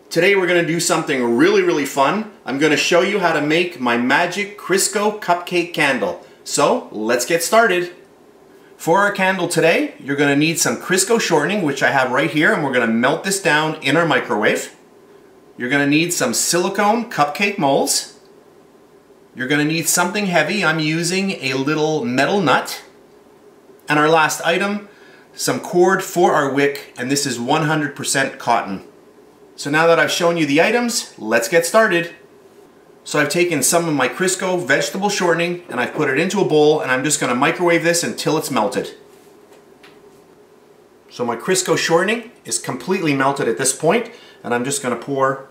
Today we're going to do something really fun. I'm going to show you how to make my magic Crisco Cupcake candle. So let's get started. For our candle today, you're going to need some Crisco shortening, which I have right here, and we're going to melt this down in our microwave. You're going to need some silicone cupcake molds. You're going to need something heavy. I'm using a little metal nut. And our last item, some cord for our wick, and this is 100% cotton. So now that I've shown you the items, let's get started. So I've taken some of my Crisco vegetable shortening and I've put it into a bowl, and I'm just going to microwave this until it's melted. So my Crisco shortening is completely melted at this point, and I'm just going to pour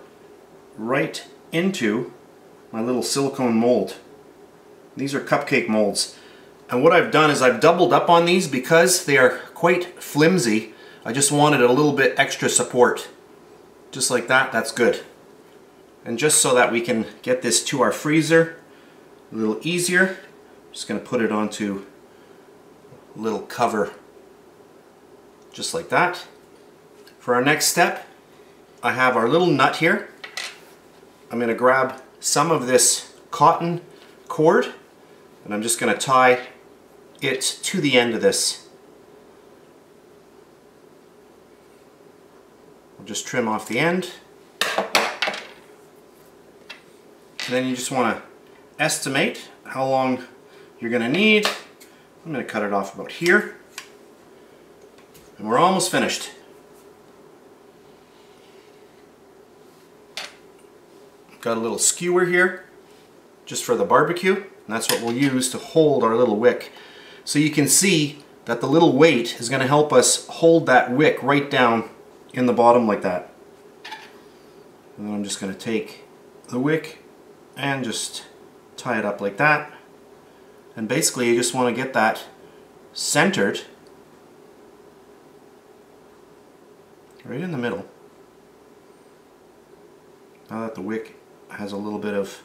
right into my little silicone mold. These are cupcake molds. And what I've done is I've doubled up on these because they are quite flimsy. I just wanted a little bit extra support. Just like that, that's good. And just so that we can get this to our freezer a little easier, I'm just going to put it onto a little cover, just like that. For our next step, I have our little nut here. I'm going to grab some of this cotton cord, and I'm just going to tie it to the end of this. I'll just trim off the end. And then you just want to estimate how long you're going to need. I'm going to cut it off about here. And we're almost finished. Got a little skewer here just for the barbecue, and that's what we'll use to hold our little wick. So you can see that the little weight is going to help us hold that wick right down in the bottom like that. And then I'm just going to take the wick and just tie it up like that. And basically you just want to get that centered right in the middle. Now that the wick has a little bit of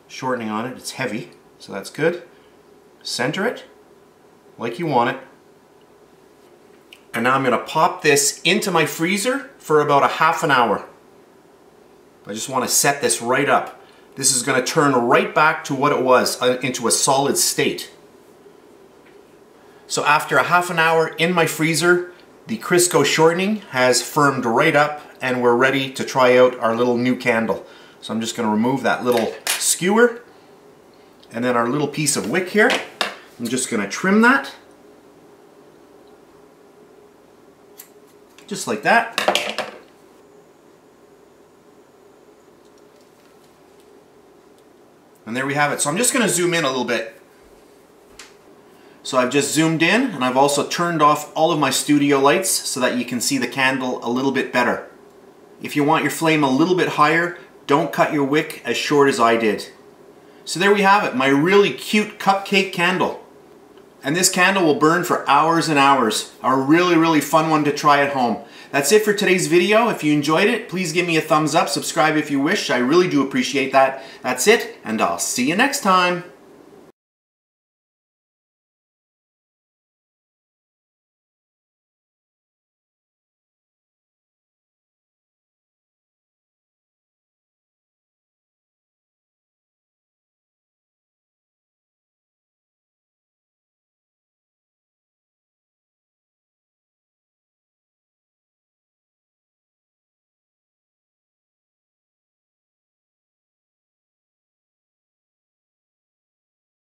shortening on it, it's heavy, so that's good. Center it like you want it. And now I'm going to pop this into my freezer for about a half an hour. I just want to set this right up. This is going to turn right back to what it was, into a solid state. So after a half an hour in my freezer, the Crisco shortening has firmed right up, and we're ready to try out our little new candle. So I'm just going to remove that little skewer, and then our little piece of wick here. I'm just going to trim that. Just like that. And there we have it. So I'm just going to zoom in a little bit. So I've just zoomed in, and I've also turned off all of my studio lights so that you can see the candle a little bit better. If you want your flame a little bit higher, don't cut your wick as short as I did. So there we have it, my really cute cupcake candle. And this candle will burn for hours and hours. A really fun one to try at home. That's it for today's video. If you enjoyed it, please give me a thumbs up, subscribe if you wish. I really do appreciate that. That's it, and I'll see you next time.